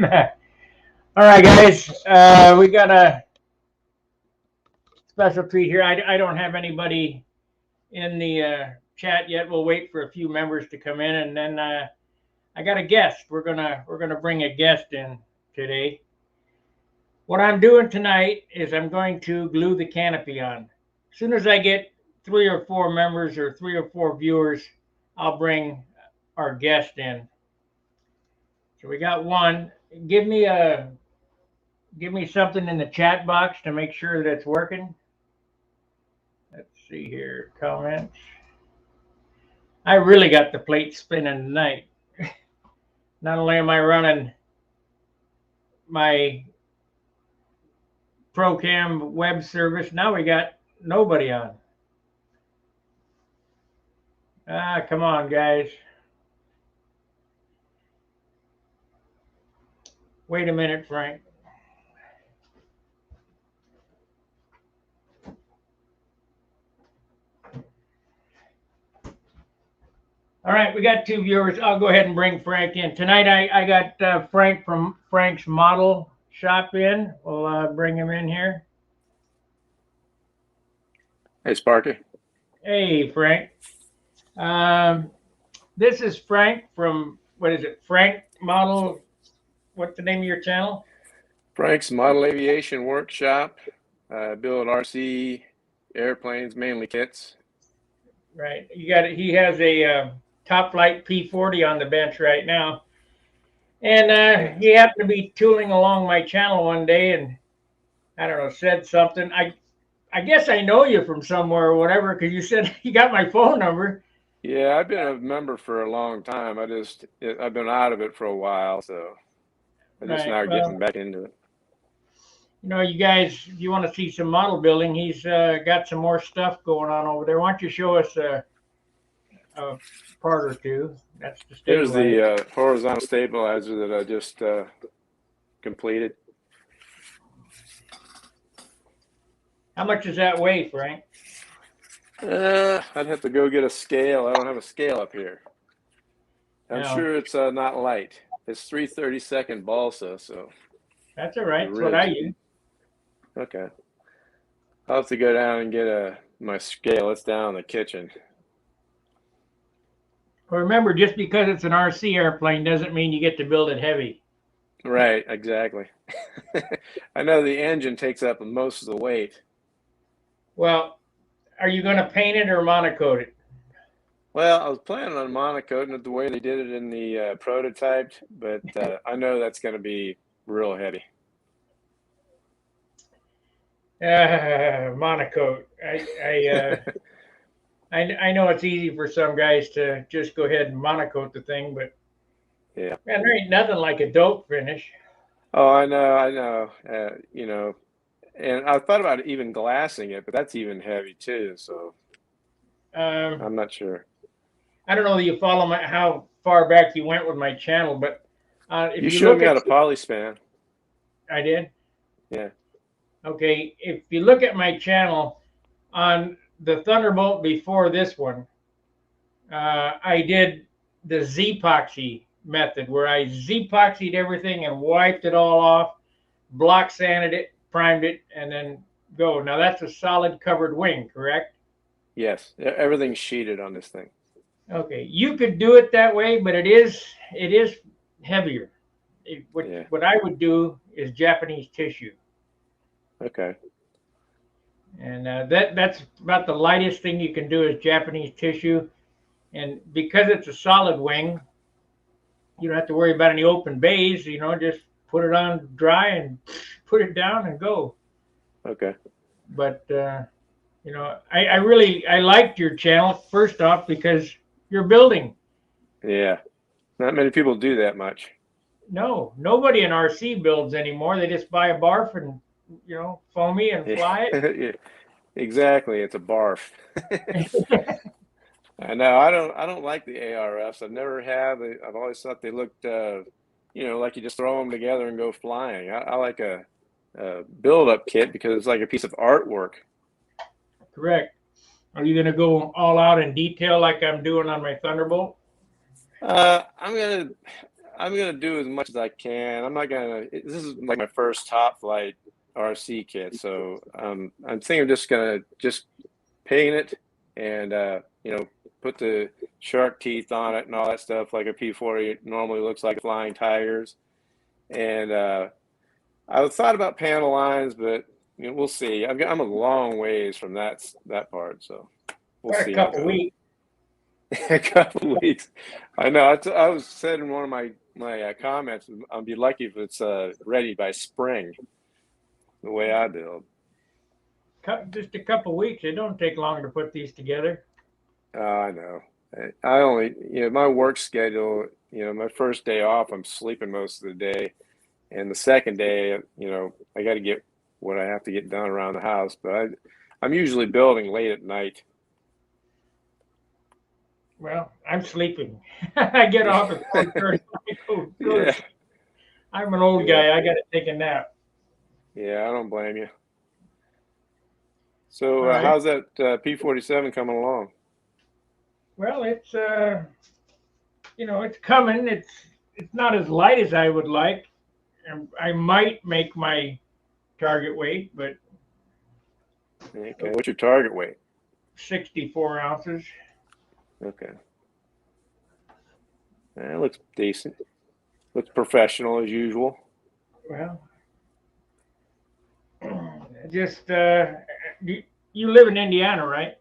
All right, guys. We got a special treat here. I don't have anybody in the chat yet. We'll wait for a few members to come in, and then I got a guest. We're gonna bring a guest in today. What I'm doing tonight is I'm going to glue the canopy on. As soon as I get 3 or 4 members or 3 or 4 viewers, I'll bring our guest in. So we got one. Give me a Give me something in the chat box to make sure that it's working. Let's see here. Comments. I really got the plate spinning tonight. Not only am I running my ProCam web service, now we got nobody on. Come on, guys. Wait a minute, Frank. All right, we got 2 viewers. I'll go ahead and bring Frank in. Tonight I got Frank from Frank's Model Shop in. We'll bring him in here. Hey, Sparky. Hey, Frank. This is Frank from, what is it, Frank Model, what's the name of your channel? Frank's Model Aviation Workshop. Build RC airplanes, mainly kits. Right. He has a Top Flight P-40 on the bench right now. And he happened to be tooling along my channel one day and, I don't know, said something. I guess I know you from somewhere or whatever, because you said you got my phone number. Yeah, I've been a member for a long time. I've been out of it for a while, so I'm just now getting back into it. You know, you guys, if you want to see some model building, he's got some more stuff going on over there. Why don't you show us a part or two? That's the stabilizer. Here's the horizontal stabilizer that I just completed. How much does that weigh, Frank? I'd have to go get a scale. I don't have a scale up here. I'm sure it's not light. It's 3/32 balsa, so. That's all right. That's what I use. Okay. I'll have to go down and get my scale. It's down in the kitchen. Well, remember, just because it's an RC airplane doesn't mean you get to build it heavy. Right, exactly. I know the engine takes up most of the weight. Well, are you going to paint it or monocoat it? Well, I was planning on monocoating it the way they did it in the prototype, but I know that's going to be real heavy. Monocoat. I know it's easy for some guys to just go ahead and monocoat the thing, but yeah, man, there ain't nothing like a dope finish. Oh, I know. You know, and I thought about even glassing it, but that's even heavy too. So I'm not sure. I don't know that you follow how far back you went with my channel, but if you showed me how to polyspan. I did. Yeah. Okay, if you look at my channel on the Thunderbolt before this one, I did the Z-Epoxy method where I Z-Epoxied everything and wiped it all off, block sanded it, primed it, and then go. Now that's a solid covered wing, correct? Yes, everything's sheeted on this thing. Okay, you could do it that way, but it is heavier. What I would do is Japanese tissue. Okay. And that's about the lightest thing you can do is Japanese tissue. And because it's a solid wing, you don't have to worry about any open bays. You know, just put it on dry and put it down and go. Okay. But you know, I liked your channel first off because you're building. Yeah, not many people do that much. No, nobody in RC builds anymore. They just buy a barf and, you know, foamy and fly it. Yeah, exactly, it's a barf. I know. I don't like the ARFs. I've never have. I've always thought they looked, you know, like you just throw them together and go flying. I like a build-up kit because it's like a piece of artwork. Correct. Are you going to go all out in detail like I'm doing on my Thunderbolt? I'm gonna. I'm gonna do as much as I can. I'm not gonna. This is like my first top flight RC kit, so I'm thinking I'm just gonna paint it and you know, put the shark teeth on it and all that stuff like a P-40 normally looks like, flying tigers. And I thought about panel lines, but you know, we'll see. I'm a long ways from that part, so we'll Got a see how it couple goes. weeks. A couple of weeks. I know. I was said in one of my comments, I'll be lucky if it's ready by spring. The way I build. Just a couple weeks. It don't take long to put these together. I know. I only, you know, my work schedule. You know, my first day off, I'm sleeping most of the day, and the second day, you know, I got to get what I have to get done around the house. But I'm usually building late at night. Well, I'm sleeping. I get off at 4:30. Yeah. I'm an old Yeah. guy. I got to take a nap. Yeah, I don't blame you. So, All right. how's that P-47 coming along? Well, it's you know, it's coming. It's not as light as I would like. And I might make my target weight, but Okay, what's your target weight? 64 ounces. Okay. That looks decent. Looks professional as usual. Well, just you live in Indiana, right?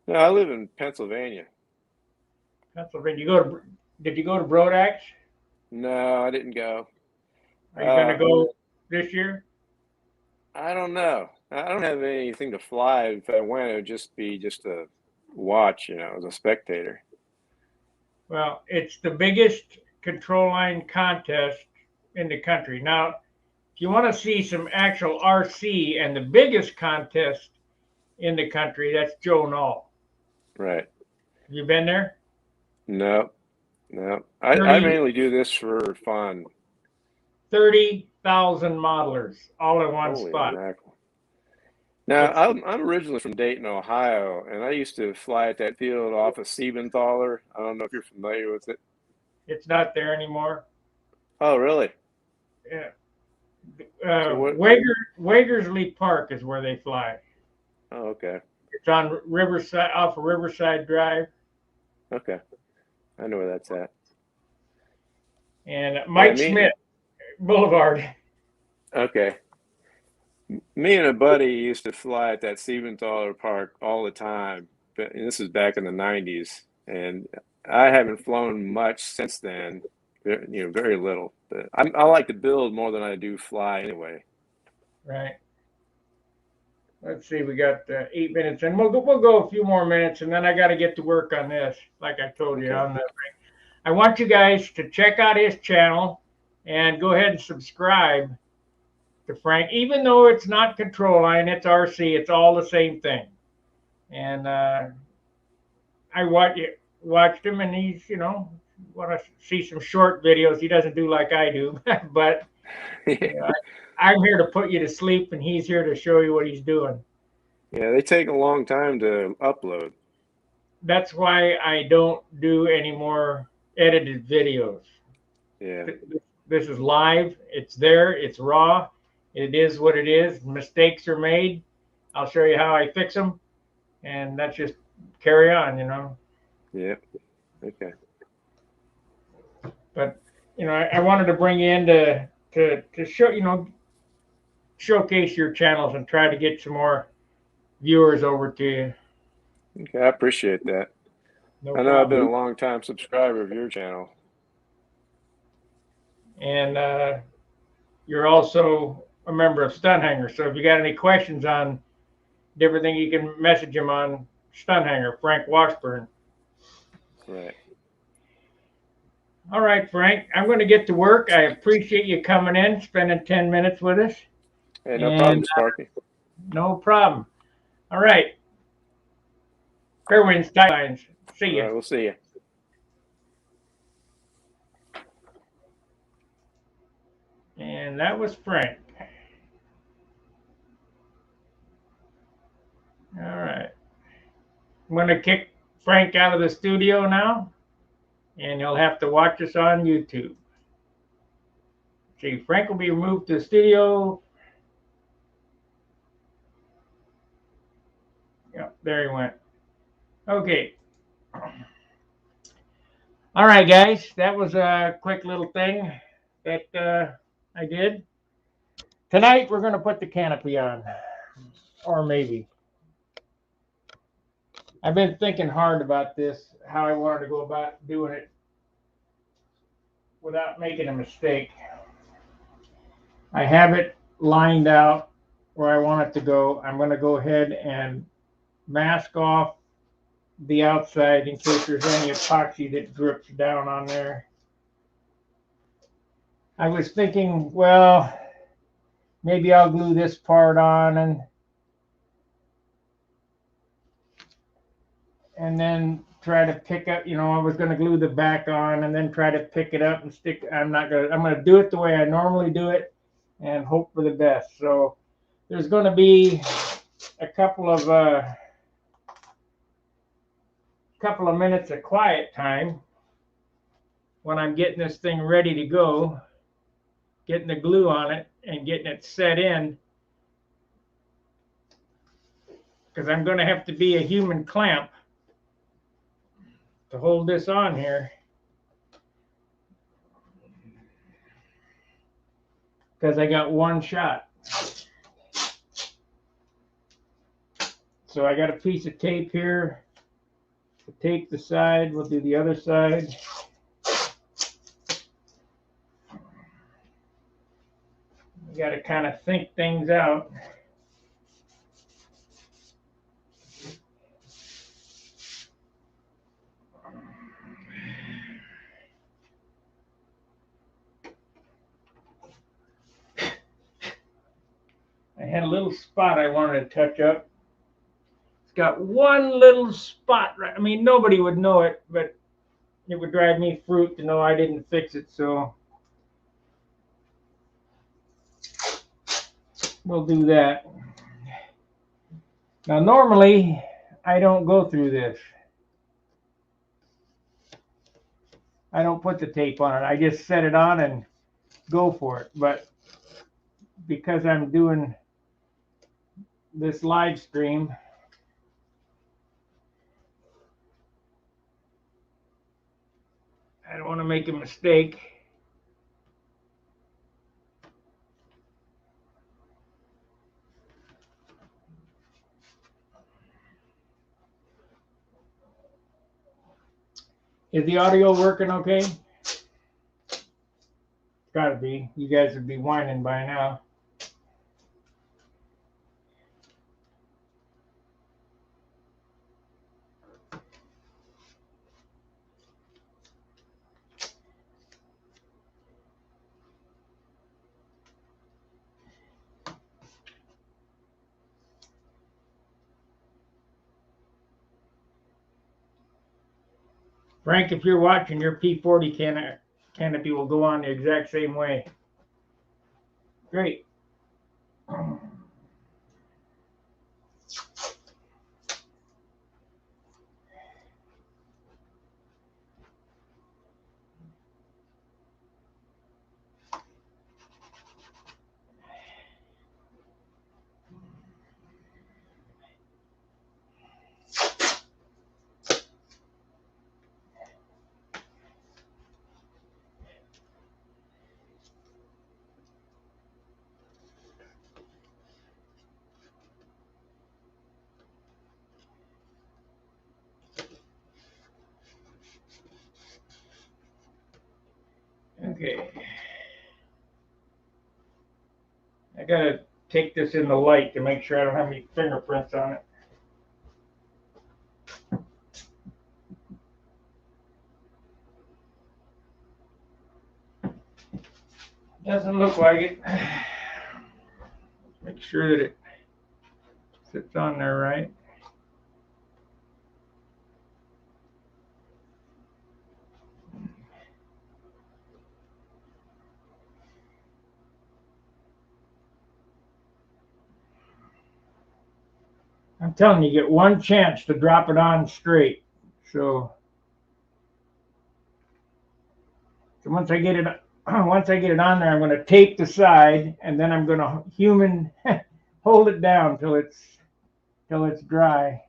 No, I live in Pennsylvania. Pennsylvania. Did you go to Brodax? No, I didn't go. Are you going to go this year? I don't know. I don't have anything to fly. If I went, it would just be to watch, you know, as a spectator. Well, it's the biggest control line contest in the country. Now, if you want to see some actual RC and the biggest contest in the country, that's Joe Knoll. Right. Have you been there? No. I mainly do this for fun. 30,000 modelers all in one Holy spot. mackerel. Now, I'm originally from Dayton, Ohio, and I used to fly at that field off of Siebenthaler. I don't know if you're familiar with it. It's not there anymore. Oh, really? Yeah. So Wagersley Park is where they fly. Oh, okay. It's on Riverside, off of Riverside Drive. Okay. I know where that's at. And Mike Smith Boulevard. Okay. Me and a buddy used to fly at that Siebenthaler Park all the time. But this is back in the 90s. And I haven't flown much since then. You know, very little. But I like to build more than I do fly anyway. Right. Let's see, we got 8 minutes, and we'll go a few more minutes, and then I got to get to work on this. Like I told you, I want you guys to check out his channel and go ahead and subscribe to Frank. Even though it's not control line, it's RC, it's all the same thing. And I watched him, and he's, you know, want to see some short videos. He doesn't do like I do, but you know, I'm here to put you to sleep, and he's here to show you what he's doing. Yeah, they take a long time to upload. That's why I don't do any more edited videos. Yeah. This is live. It's there. It's raw. It is what it is. Mistakes are made. I'll show you how I fix them, and that's just carry on, you know. Yeah. Okay. But you know, I wanted to bring you in to show, you know, showcase your channels and try to get some more viewers over to you. Okay, I appreciate that. No I know I've been problem. a long time subscriber of your channel. And you're also a member of Stunhanger. So if you got any questions on different things, you can message him on Stunhanger, Frank Washburn. Right. All right, Frank, I'm going to get to work. I appreciate you coming in, spending 10 minutes with us. Hey, no problem, Sparky. No problem. All right. Fairwinds, guidelines. See you. All right, we'll see you. And that was Frank. All right. I'm going to kick Frank out of the studio now, and he'll have to watch us on YouTube. See, Frank will be removed to the studio. Yep, there he went. Okay. All right, guys. That was a quick little thing that I did. Tonight, we're going to put the canopy on. Or maybe. I've been thinking hard about this, how I wanted to go about doing it without making a mistake. I have it lined out where I want it to go. I'm going to go ahead and mask off the outside in case there's any epoxy that drips down on there. I was thinking, well, maybe I'll glue this part on and then try to pick up, I was going to glue the back on and then try to pick it up and stick. I'm going to do it the way I normally do it and hope for the best. So there's going to be a couple of minutes of quiet time when I'm getting this thing ready to go, getting the glue on it and getting it set in, because I'm going to have to be a human clamp to hold this on here, because I got one shot. So I got a piece of tape here to tape the side. We'll do the other side. You got to kind of think things out. I had a little spot I wanted to touch up. It's got one little spot, right? I mean, nobody would know it, but it would drive me fruit to know I didn't fix it, so we'll do that. Now, normally, I don't go through this. I don't put the tape on it. I just set it on and go for it. But because I'm doing this live stream, I don't want to make a mistake. Is the audio working okay? It's gotta be. You guys would be whining by now. Frank, if you're watching, your P-40 canopy will go on the exact same way. Great. Okay. I gotta take this in the light to make sure I don't have any fingerprints on it. Doesn't look like it. Make sure that it sits on there right. I'm telling you, you get one chance to drop it on straight. So once I get it once I get it on there, I'm going to tape the side, and then I'm going to human hold it down till it's dry.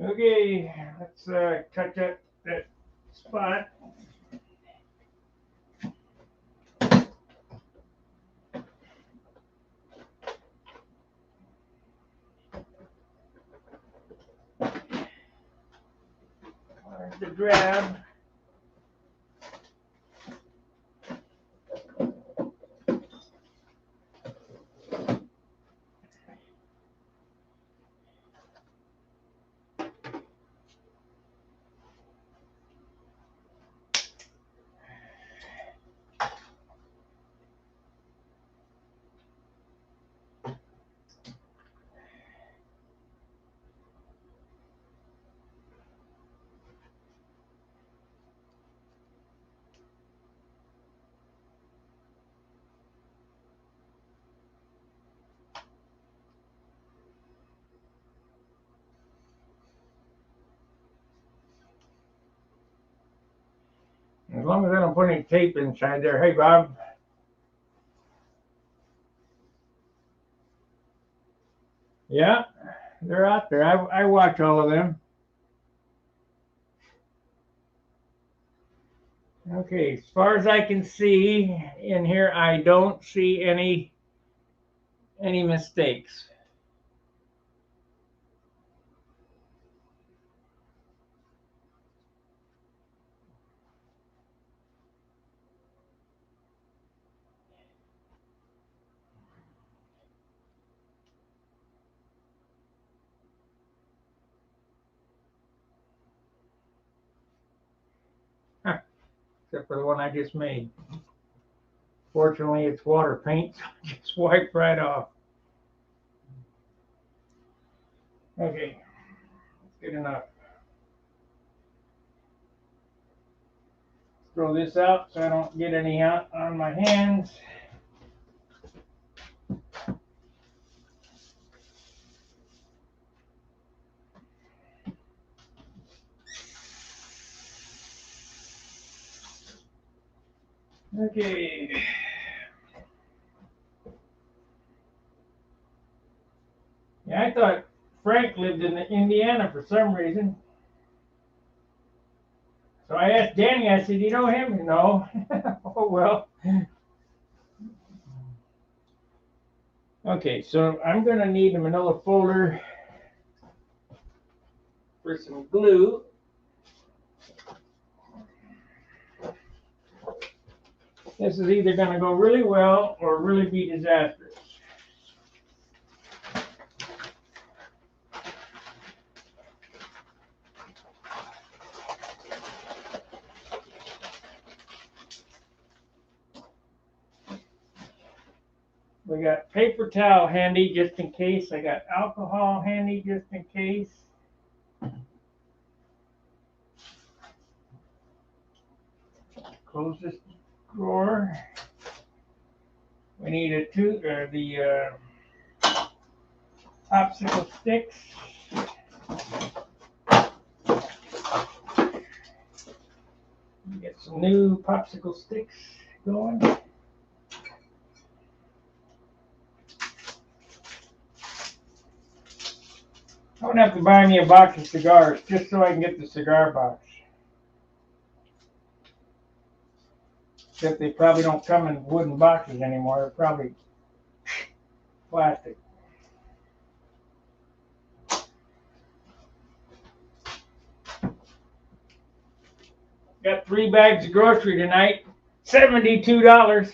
Okay, let's cut that spot. There's the grab. As long as I don't put any tape inside there. Hey, Bob. Yeah, they're out there. I watch all of them. Okay, as far as I can see in here, I don't see any mistakes. Huh, except for the one I just made. Fortunately, it's water paint, so it just wiped right off. Okay, that's good enough. Throw this out so I don't get any out on my hands. Okay. Yeah, I thought Frank lived in Indiana for some reason. So I asked Danny, I said, you know him? No. Oh, well. Okay, so I'm going to need a manila folder for some glue. This is either going to go really well or really be disastrous. We got paper towel handy just in case. I got alcohol handy just in case. Close this drawer. We need the popsicle sticks. Get some new popsicle sticks going. I'm gonna have to buy me a box of cigars just so I can get the cigar box. Except they probably don't come in wooden boxes anymore. They're probably plastic. Got 3 bags of grocery tonight. $72.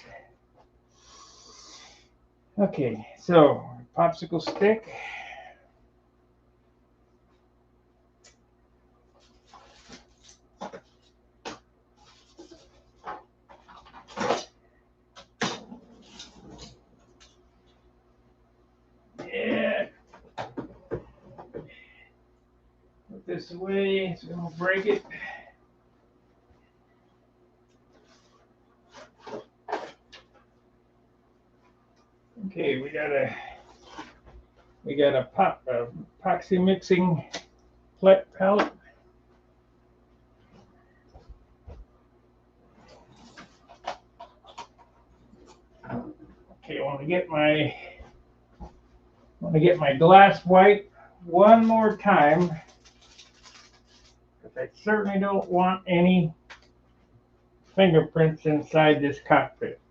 Okay, so popsicle stick. Yeah. Put this away so we don't break it. Okay, we got a We got a epoxy mixing palette. Okay, I want to get my glass wipe one more time, because I certainly don't want any fingerprints inside this cockpit.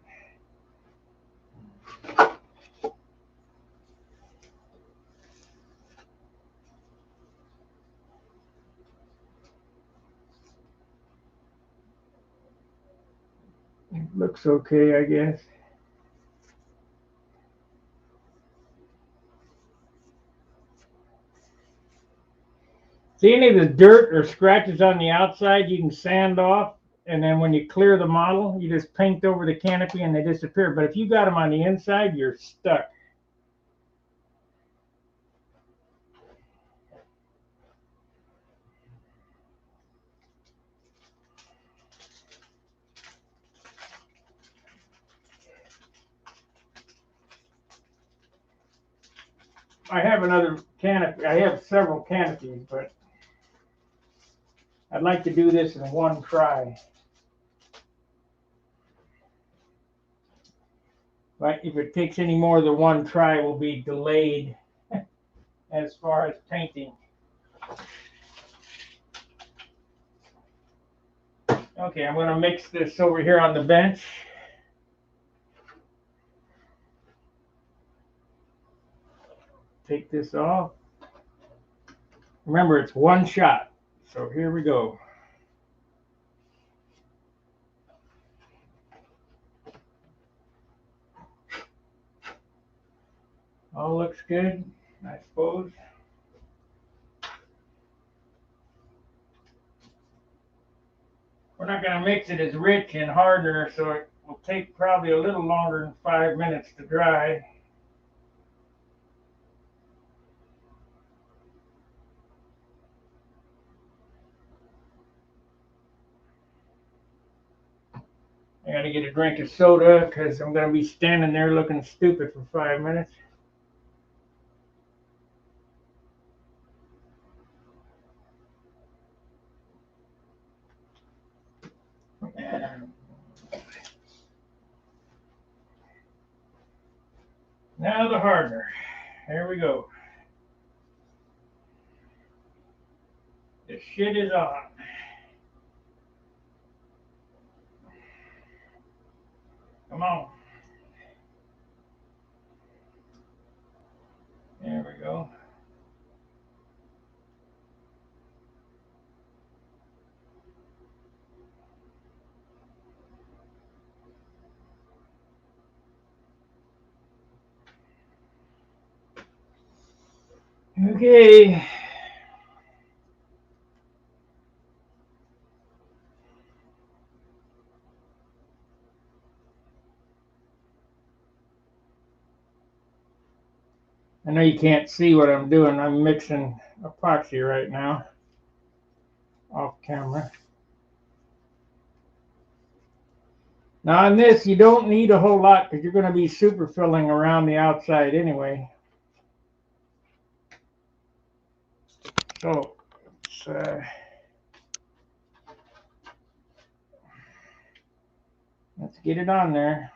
It looks okay, I guess. See any of the dirt or scratches on the outside, you can sand off, and then when you clear the model, you just paint over the canopy and they disappear. But if you got them on the inside, you're stuck. I have another canopy. I have several canopies, but I'd like to do this in one try. But if it takes any more than one try, we'll be delayed as far as painting. Okay, I'm going to mix this over here on the bench. Take this off. Remember, it's one shot. So here we go. All looks good, I suppose. We're not going to mix it as rich in hardener, so it will take probably a little longer than 5 minutes to dry. I got to get a drink of soda because I'm going to be standing there looking stupid for 5 minutes. Now the hardener. Here we go. The shit is on. Come on. There we go. Okay. I know you can't see what I'm doing. I'm mixing epoxy right now off camera. Now on this, you don't need a whole lot because you're going to be super filling around the outside anyway. So let's get it on there.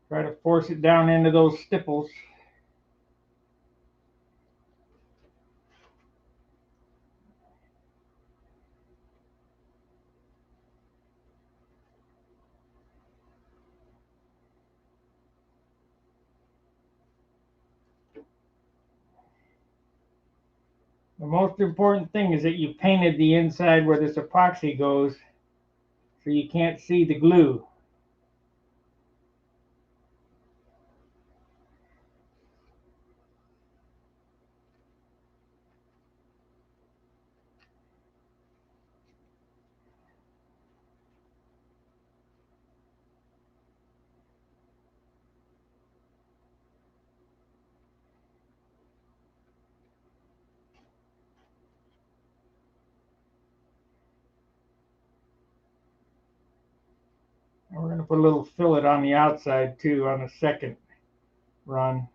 Try to force it down into those stipples. The most important thing is that you painted the inside where this epoxy goes so you can't see the glue. going to put a little fillet on the outside too on the second run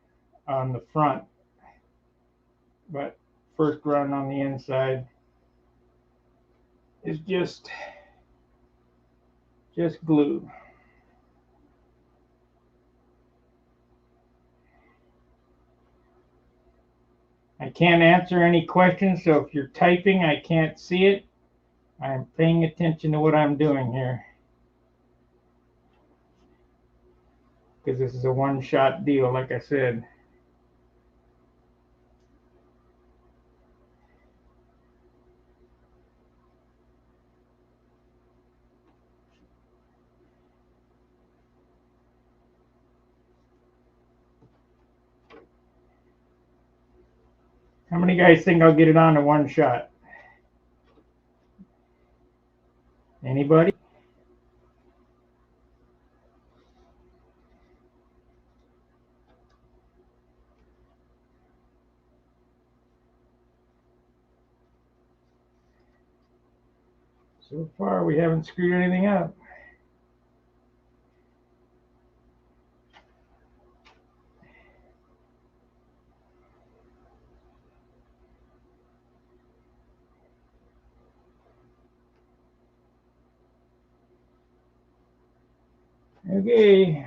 on the front, but first run on the inside is just glue. I can't answer any questions, so if you're typing, I can't see it. I'm paying attention to what I'm doing here, because this is a one-shot deal, like I said. How many guys think I'll get it on in one shot? Anybody? So far, we haven't screwed anything up. Okay.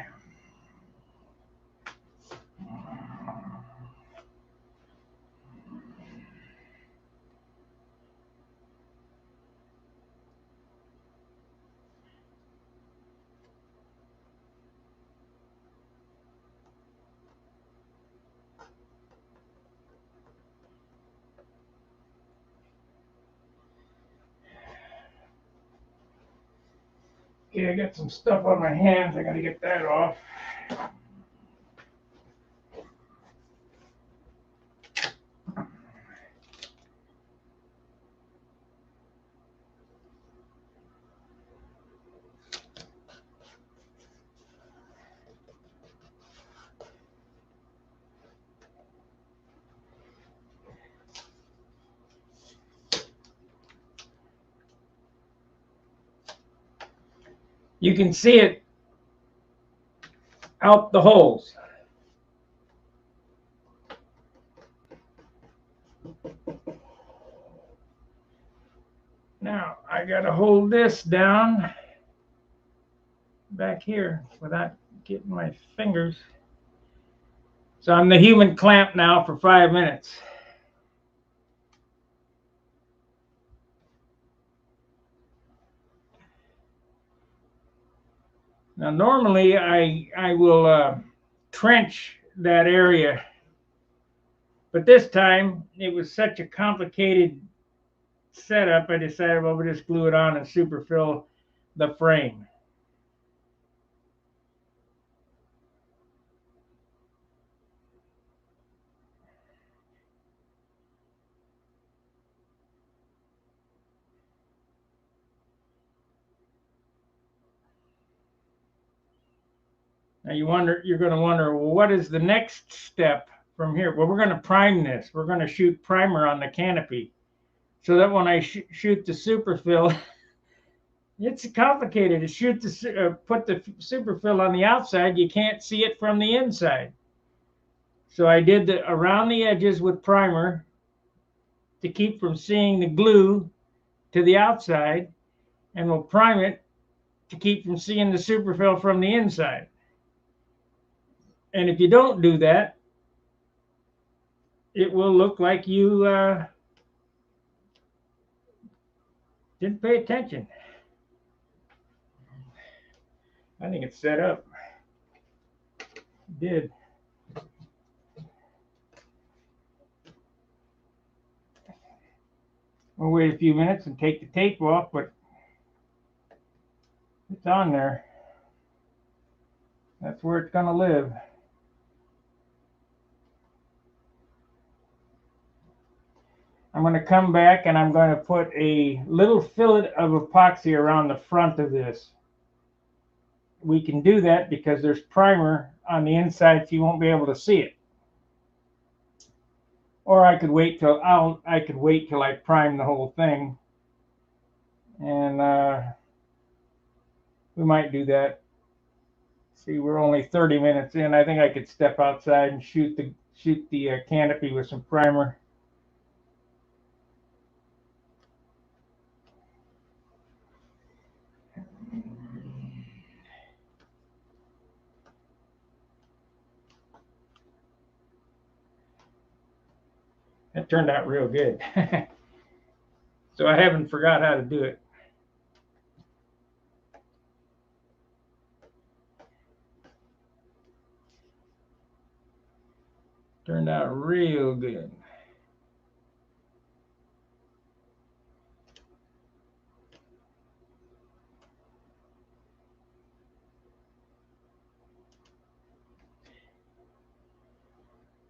Okay, I got some stuff on my hands. I gotta get that off. You can see it out the holes. Now I gotta hold this down back here without getting my fingers. So I'm the human clamp now for 5 minutes. Now normally I will trench that area, but this time it was such a complicated setup, I decided, well, we'll just glue it on and superfill the frame. Now you're going to wonder, well, what is the next step from here? Well, we're going to prime this. We're going to shoot primer on the canopy, so that when I shoot the superfill, it's complicated to shoot put the superfill on the outside. You can't see it from the inside. So I did around the edges with primer to keep from seeing the glue to the outside, and we'll prime it to keep from seeing the superfill from the inside. And if you don't do that, it will look like you didn't pay attention. I think it's set up. It did. We'll wait a few minutes and take the tape off, but it's on there. That's where it's going to live. I'm going to come back and I'm going to put a little fillet of epoxy around the front of this. We can do that because there's primer on the inside, so you won't be able to see it. Or I could wait till I prime the whole thing, and we might do that. See, we're only 30 minutes in. I think I could step outside and shoot the canopy with some primer. That turned out real good. So I haven't forgot how to do it. Turned out real good.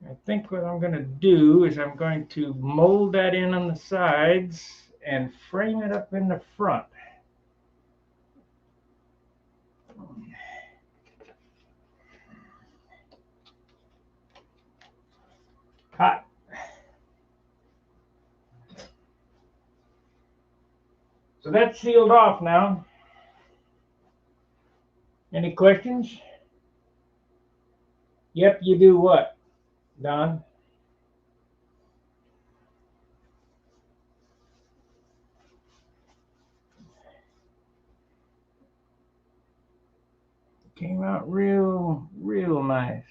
I think what I'm going to do is I'm going to mold that in on the sides and frame it up in the front. Hot. So that's sealed off now. Any questions? Yep, you do what, Don? Came out real nice.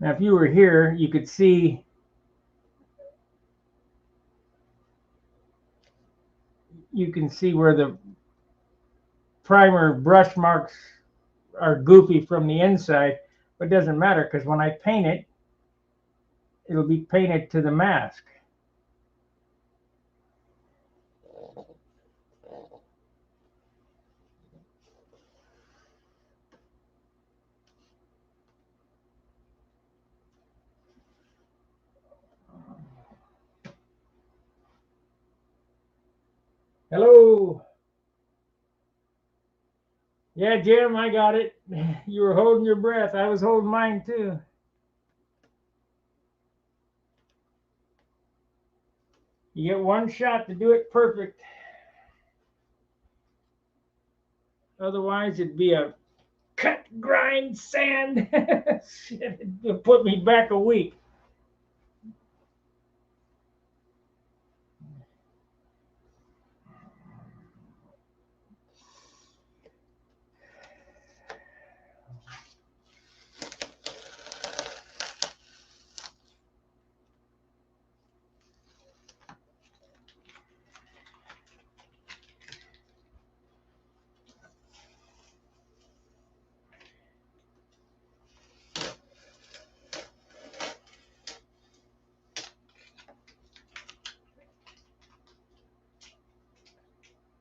Now, if you were here, you could see where the primer brush marks are goofy from the inside, but it doesn't matter because when I paint it, it'll be painted to the mask. Hello. Yeah, Jim, I got it. You were holding your breath. I was holding mine too. You get one shot to do it perfect. Otherwise, it'd be a cut, grind, sand. It'd put me back a week.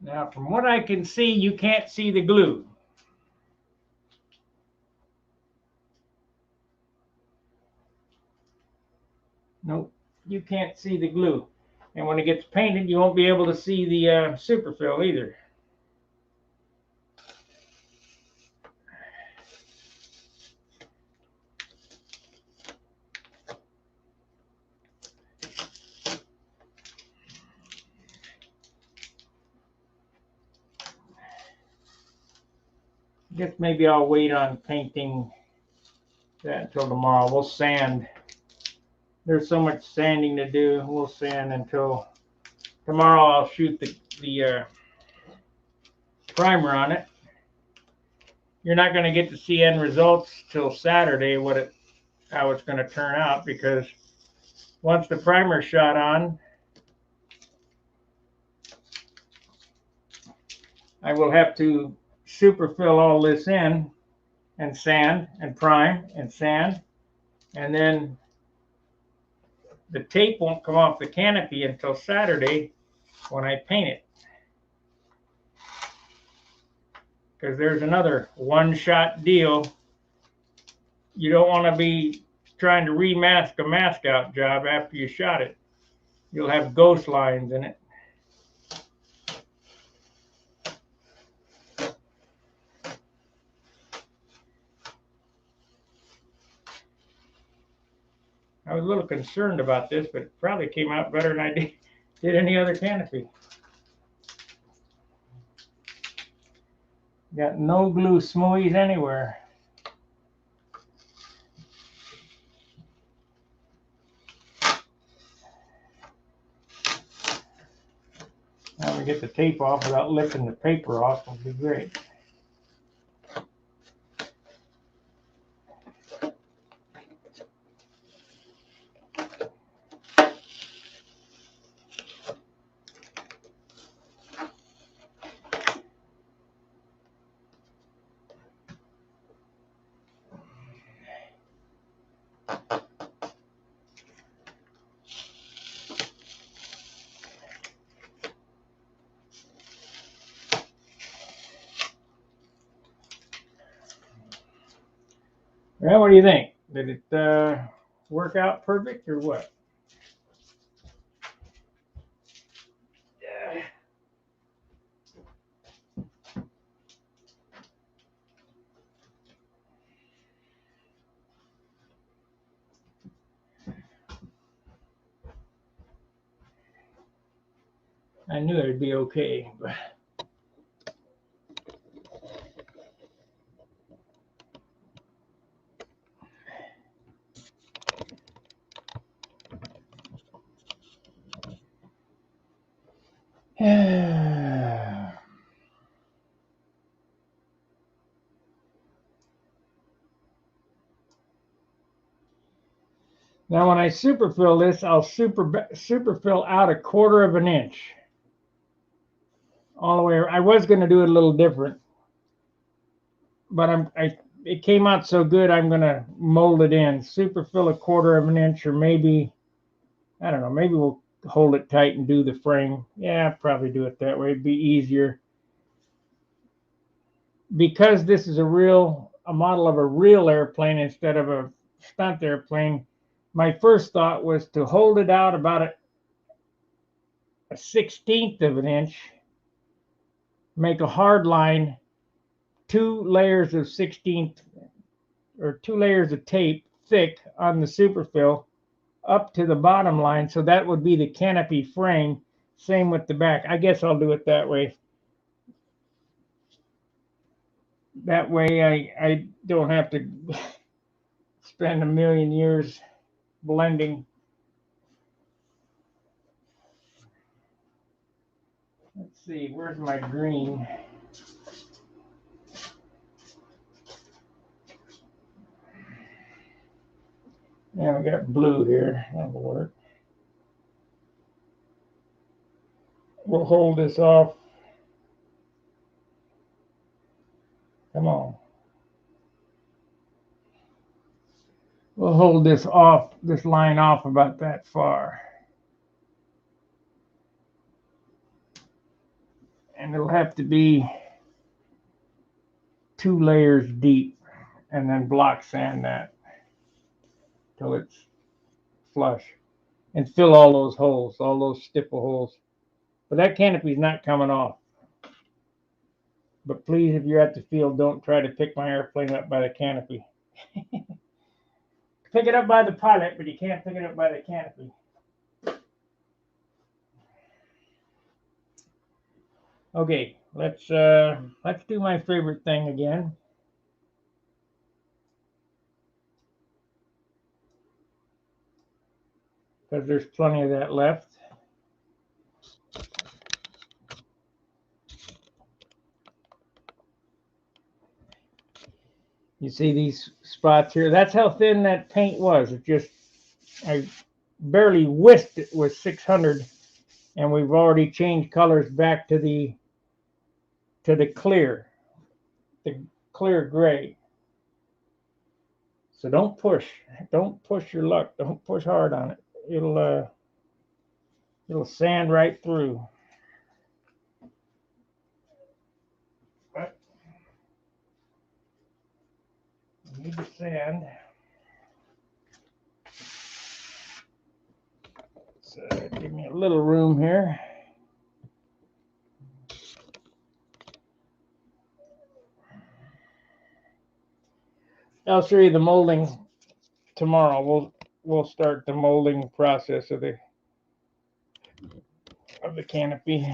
Now, from what I can see, you can't see the glue. Nope, you can't see the glue. And when it gets painted, you won't be able to see the superfill either. I guess maybe I'll wait on painting that until tomorrow. We'll sand. There's so much sanding to do. We'll sand until tomorrow. I'll shoot the primer on it. You're not going to get to see end results till Saturday how it's going to turn out, because once the primer's shot on, I will have to superfill all this in and sand and prime and sand, and then the tape won't come off the canopy until Saturday when I paint it. Because there's another one-shot deal. You don't want to be trying to remask a mask out job after you shot it. You'll have ghost lines in it. I was a little concerned about this, but it probably came out better than I did any other canopy. Got no glue smoothies anywhere. Now we get the tape off without lifting the paper off, would be great. Well, what do you think? Did it work out perfect or what? Yeah. I knew it'd be okay, but now when I superfill this, I'll superfill out 1/4 of an inch all the way. I was going to do it a little different, but it came out so good. I'm going to mold it in, superfill 1/4 of an inch, or maybe, I don't know, maybe we'll hold it tight and do the frame. Yeah, I'll probably do it that way. It'd be easier. Because this is a model of a real airplane instead of a stunt airplane, my first thought was to hold it out about a 1/16 of an inch, make a hard line, 2 layers of 16th or 2 layers of tape thick on the superfill up to the bottom line. So that would be the canopy frame. Same with the back. I guess I'll do it that way. That way I don't have to spend a million years blending. Let's see, where's my green? Yeah, we got blue here. That'll work. We'll hold this off. Come on. We'll hold this line off about that far. And it'll have to be 2 layers deep, and then block sand that till it's flush. And fill all those holes, all those stipple holes. But that canopy's not coming off. But please, if you're at the field, don't try to pick my airplane up by the canopy. Pick it up by the pilot, but you can't pick it up by the canopy. Okay, let's do my favorite thing again. Because there's plenty of that left. You see these spots here? That's how thin that paint was. I barely whisked it with 600, and we've already changed colors back to the clear gray. So don't push your luck. Don't push hard on it. It'll sand right through. But you need the sand. So give me a little room here. I'll show you the molding tomorrow. We'll start the molding process of the canopy.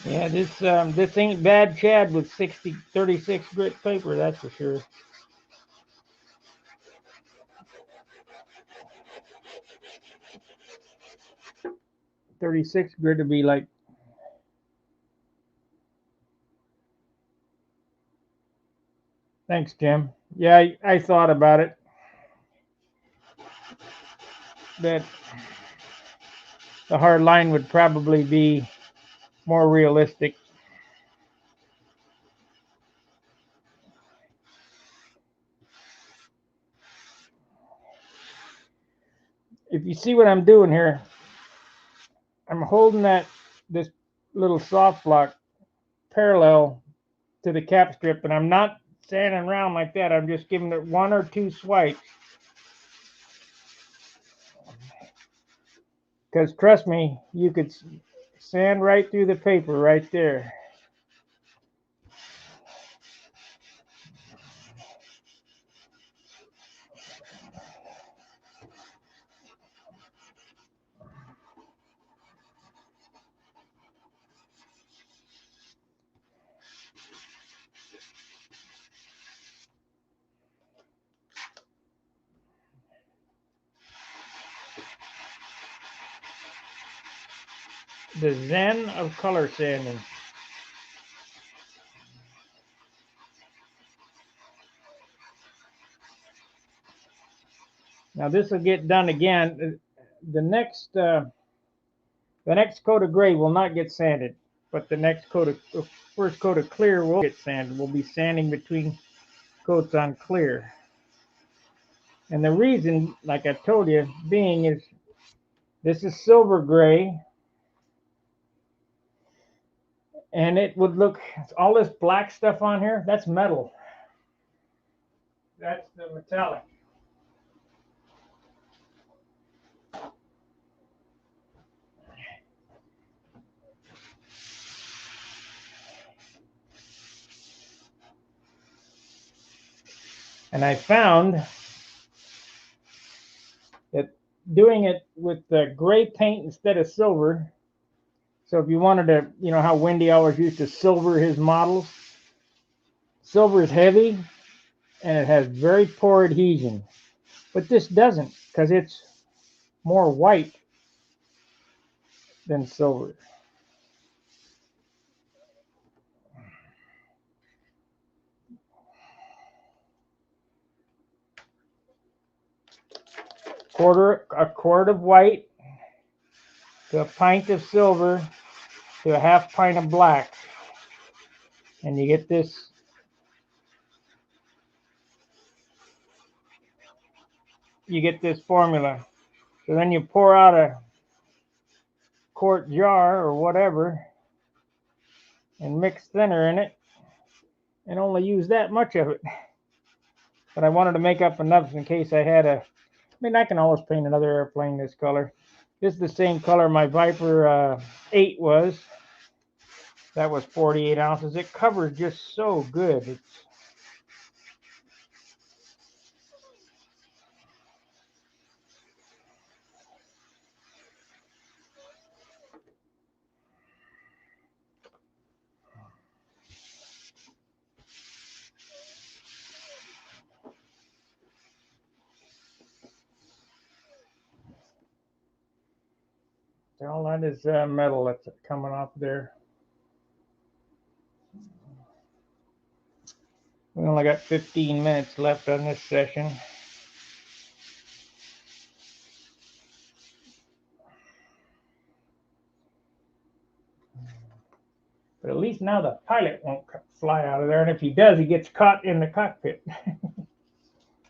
Yeah, this ain't bad Chad with 36 grit paper, that's for sure. 36 grit would be like, thanks, Jim. Yeah, I thought about it. That the hard line would probably be more realistic. If you see what I'm doing here, I'm holding this little soft block parallel to the cap strip, and I'm not sanding around like that. I'm just giving it one or two swipes. Because trust me, you could sand right through the paper right there. The zen of color sanding. Now this will get done again. The next coat of gray will not get sanded, but the next coat of first coat of clear will get sanded. We'll be sanding between coats on clear. And the reason, like I told you, being is this is silver gray, and it would look, all this black stuff on here, that's metal. That's the metallic. And I found that doing it with the gray paint instead of silver, so if you wanted to, you know how Wendy always used to silver his models? Silver is heavy and it has very poor adhesion. But this doesn't, because it's more white than silver. A quart of white to a pint of silver to a half pint of black. And you get this formula. So then you pour out a quart jar or whatever and mix thinner in it and only use that much of it. But I wanted to make up enough in case I had I mean, I can always paint another airplane this color. This is the same color my Viper 8 was. That was 48 ounces. It covers just so good. All that is metal that's coming off there. We only got 15 minutes left on this session. But at least now the pilot won't fly out of there. And if he does, he gets caught in the cockpit,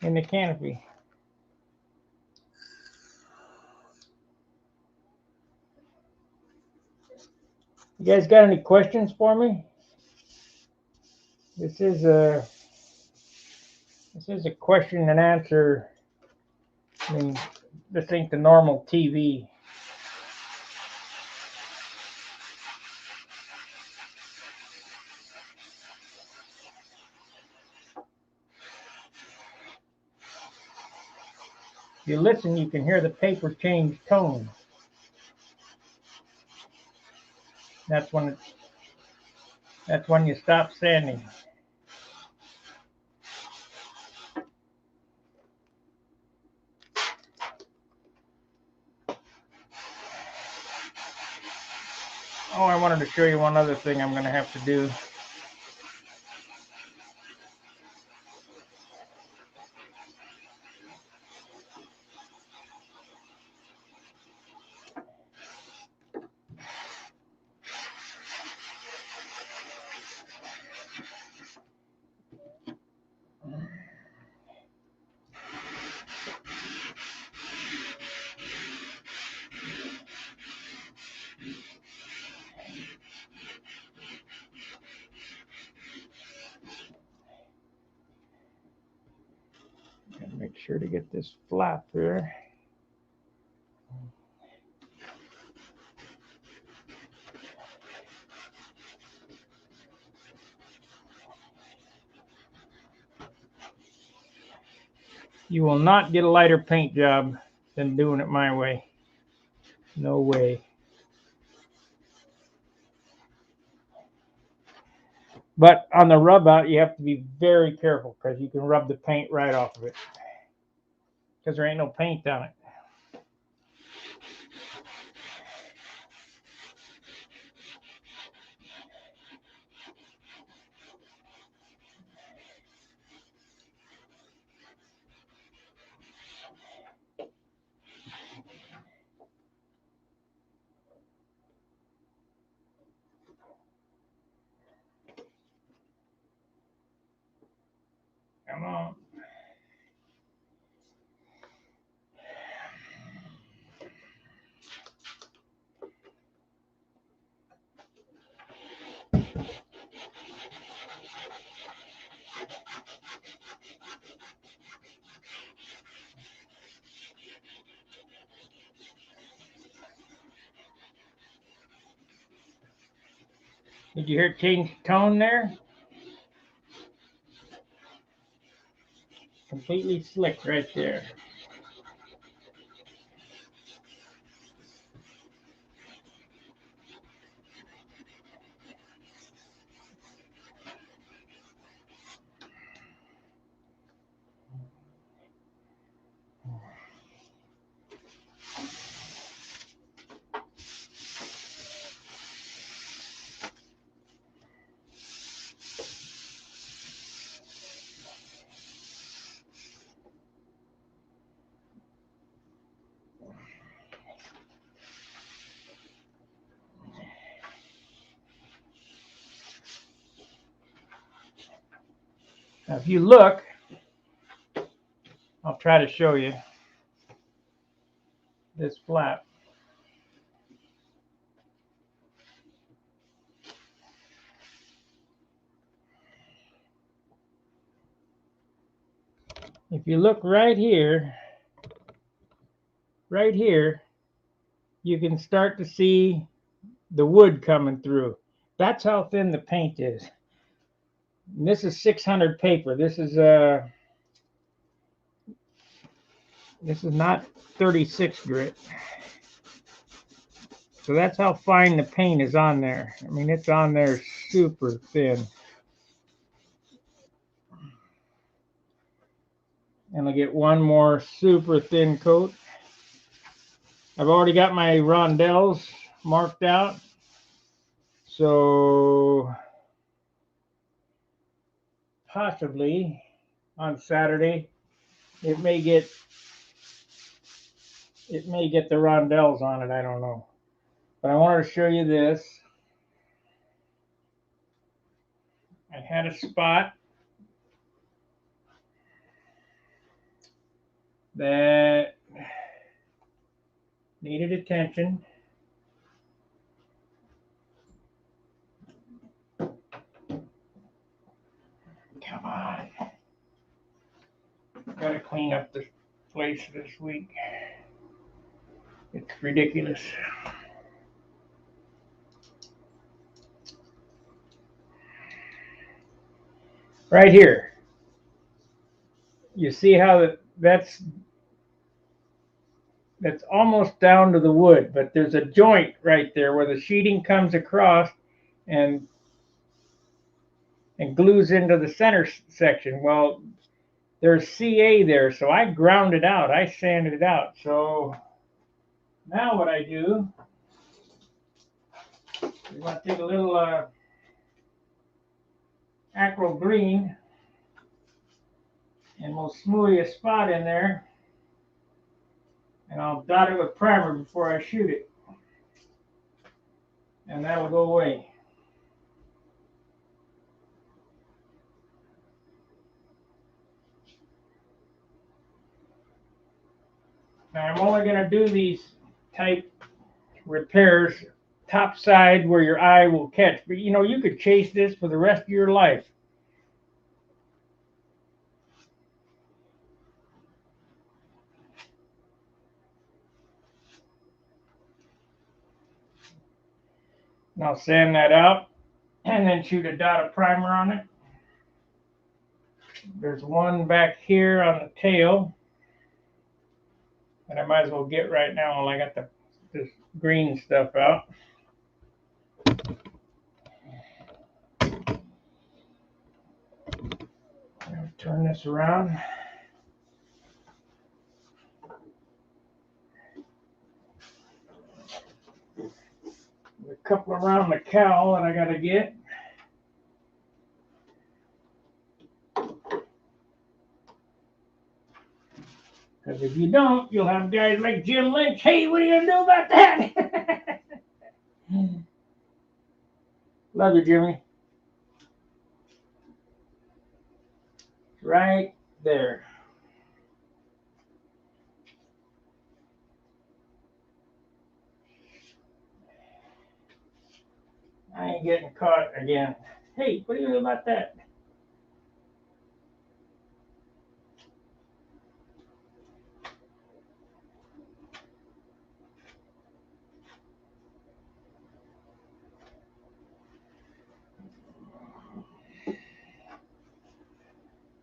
in the canopy. You guys got any questions for me? This is a question and answer. I mean, this ain't the normal TV. If you listen, you can hear the paper change tone. That's when That's when you stop sanding. Oh, I wanted to show you one other thing I'm going to have to do. Make sure to get this flap here. You will not get a lighter paint job than doing it my way. No way. But on the rub out, you have to be very careful because you can rub the paint right off of it because there ain't no paint on it. Come on. Did you hear it change tone there? Completely slick right there. Now, if you look, I'll try to show you this flap. If you look right here, you can start to see the wood coming through. That's how thin the paint is. And this is 600 paper. This is not 36 grit. So that's how fine the paint is on there. I mean, it's on there super thin. And I'll get one more super thin coat. I've already got my rondelles marked out. So possibly on Saturday, it may get the rondelles on it. I don't know. But I wanted to show you this. I had a spot that needed attention. Come on. Gotta clean up this place this week. It's ridiculous. Right here. You see how that's almost down to the wood, but there's a joint right there where the sheeting comes across, and and glues into the center section. Well, there's CA there, so I ground it out. I sanded it out. So now what I do, we want to take a little acrylic green, and we'll smoothie a spot in there, and I'll dot it with primer before I shoot it, and that'll go away. Now I'm only going to do these type repairs top side where your eye will catch, but you know, you could chase this for the rest of your life. And I'll sand that out and then shoot a dot of primer on it. There's one back here on the tail that I might as well get right now while I got this green stuff out. Turn this around. A couple around the cowl that I got to get. Because if you don't, you'll have guys like Jim Lynch. Hey, what are you going to do about that? Love you, Jimmy. Right there. I ain't getting caught again. Hey, what do you do about that?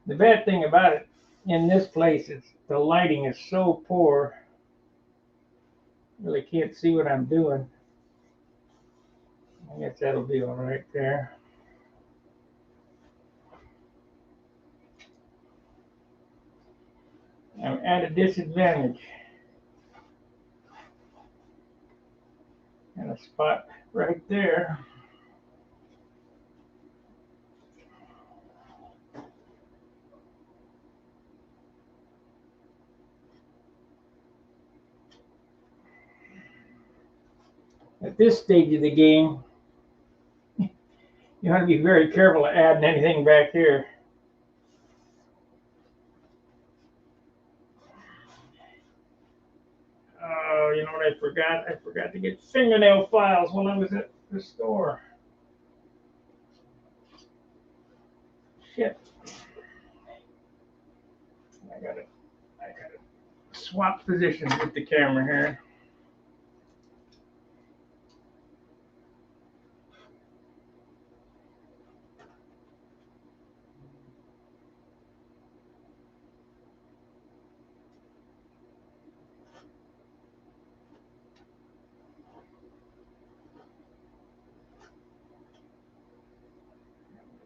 The bad thing about it in this place is the lighting is so poor. Really can't see what I'm doing. I guess that'll be all right there. I'm at a disadvantage. And a spot right there. At this stage of the game, you want to be very careful of adding anything back here. Oh, you know what I forgot? I forgot to get fingernail files when I was at the store. Shit. I gotta swap positions with the camera here.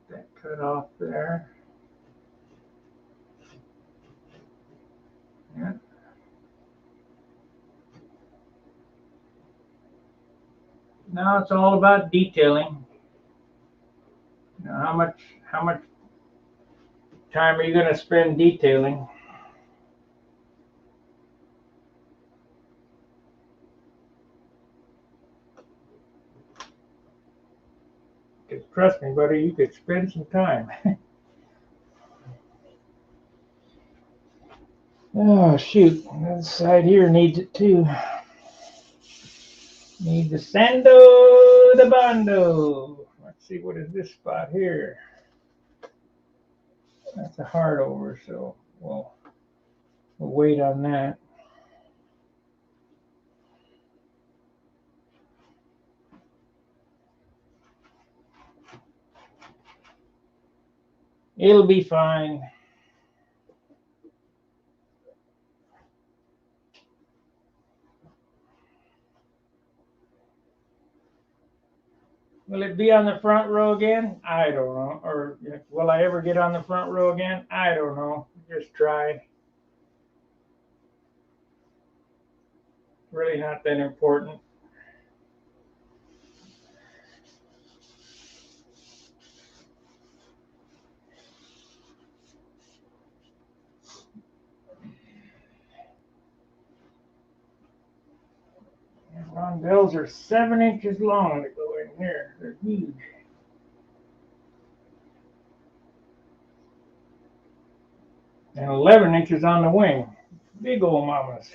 Get that cut off there. Yeah. Now it's all about detailing. Now, how much time are you going to spend detailing? Because trust me, buddy, you could spend some time. Oh shoot, that side here needs it too. Need the sando the bando. Let's see, what is this spot here? That's a hard over, so we'll wait on that. It'll be fine. Will it be on the front row again? I don't know. Or will I ever get on the front row again? I don't know. Just try. Really not that important. Rondelles are 7 inches long to go in here. They're huge. And 11 inches on the wing. Big old mamas.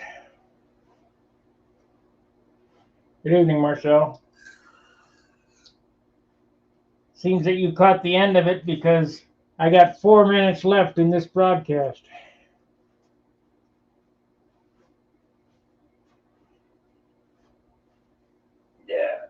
Good evening, Marcel. Seems that you caught the end of it because I got 4 minutes left in this broadcast. Yeah.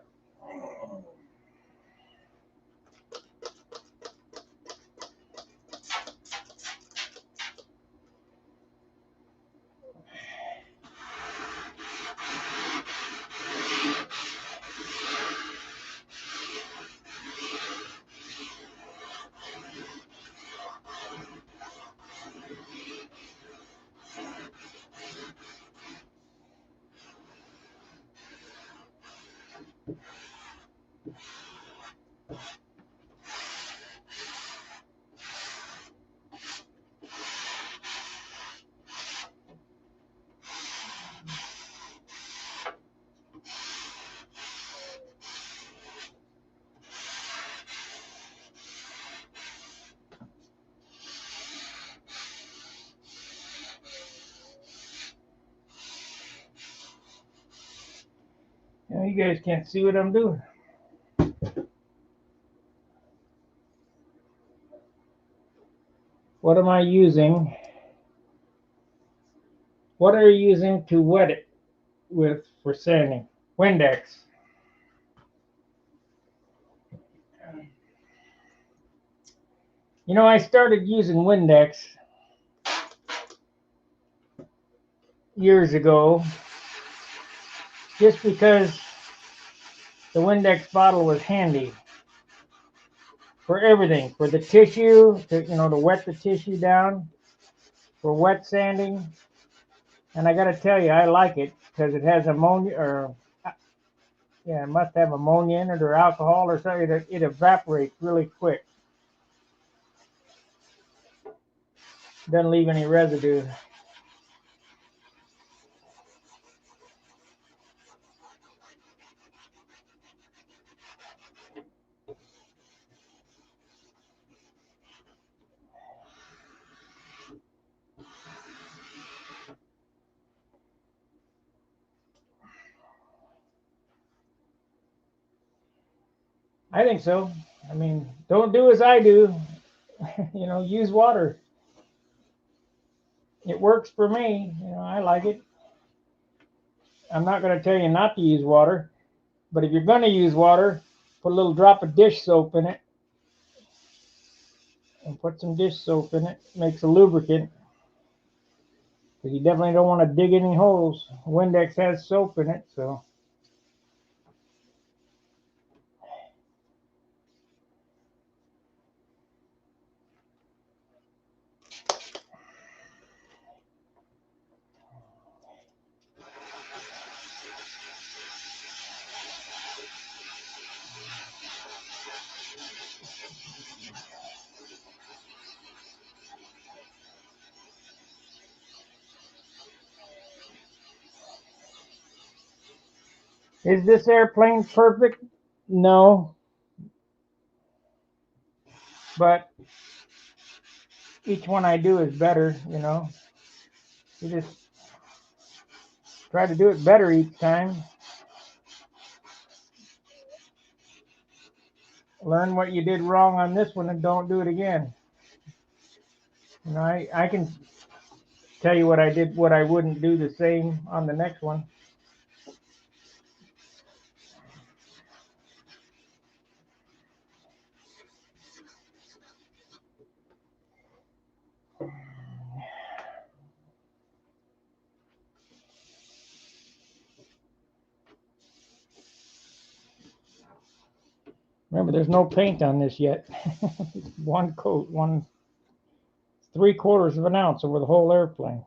You guys can't see what I'm doing. What am I using? What are you using to wet it with for sanding? Windex. I started using Windex years ago just because the Windex bottle was handy for everything, for the tissue, to wet the tissue down, for wet sanding. And I got to tell you, I like it because it has ammonia, or it must have ammonia in it or alcohol or something. It evaporates really quick. Doesn't leave any residue. I think so. I mean, don't do as I do. Use water. It works for me. I like it. I'm not going to tell you not to use water, but if you're going to use water, put a little drop of dish soap in it. And put some dish soap in it. Makes a lubricant. Because you definitely don't want to dig any holes. Windex has soap in it, so. Is this airplane perfect? No. But each one I do is better, You just try to do it better each time. Learn what you did wrong on this one and don't do it again. I can tell you what I did, what I wouldn't do the same on the next one. Remember, there's no paint on this yet. One coat, 3/4 of an ounce over the whole airplane.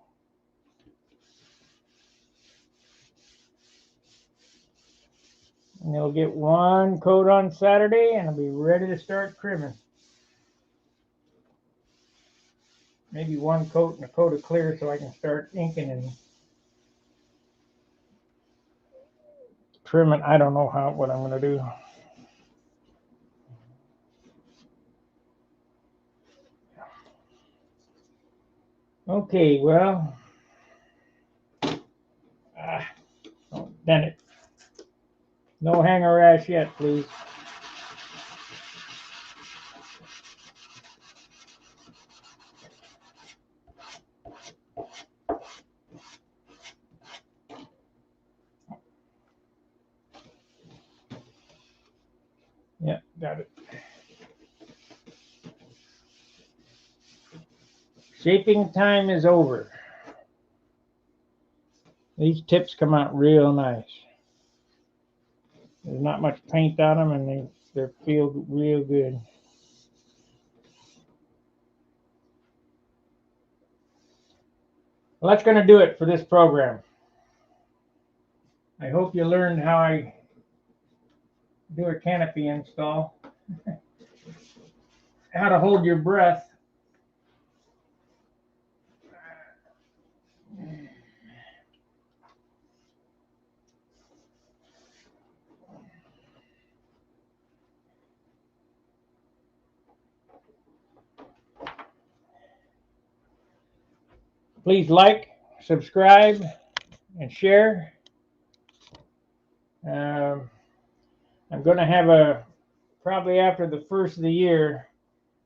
And it'll get one coat on Saturday and it'll be ready to start trimming. Maybe one coat and a coat of clear so I can start inking and trimming. I don't know what I'm going to do. Okay, well, oh, done it. No hanger rash yet, please. Yeah, got it. Shaping time is over. These tips come out real nice. There's not much paint on them and they feel real good. Well, that's going to do it for this program. I hope you learned how I do a canopy install, how to hold your breath. Please like, subscribe, and share. I'm going to have probably after the first of the year,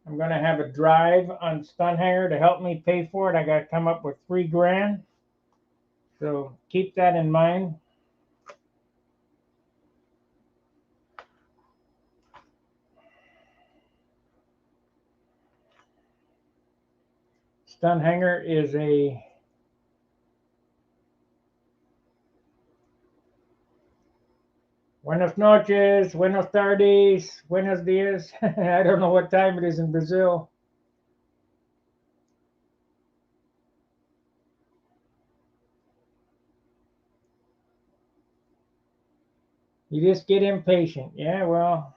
I'm going to have a drive on Stun Hanger to help me pay for it. I got to come up with $3,000. So keep that in mind. Stun Hanger is a Buenas noches, buenas tardes, buenos dias. I don't know what time it is in Brazil. You just get impatient. Yeah, well,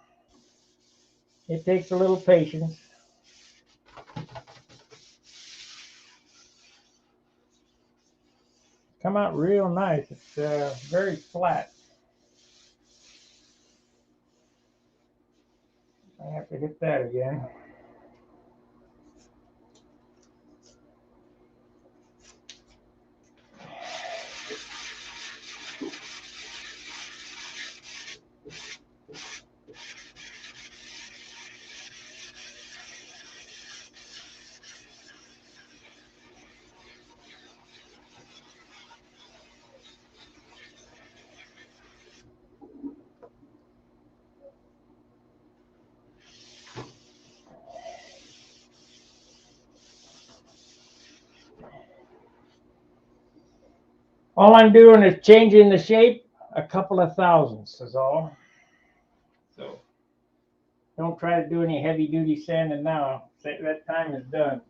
it takes a little patience. Come out real nice. It's very flat. I have to hit that again. All I'm doing is changing the shape a couple of thousandths is all. So don't try to do any heavy duty sanding now. That time is done.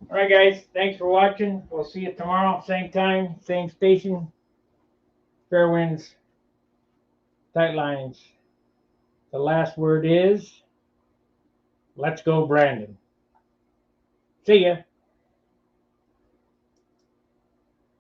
All right, guys. Thanks for watching. We'll see you tomorrow. Same time, same station. Fair winds, tight lines. The last word is, let's go, Brandon. See ya.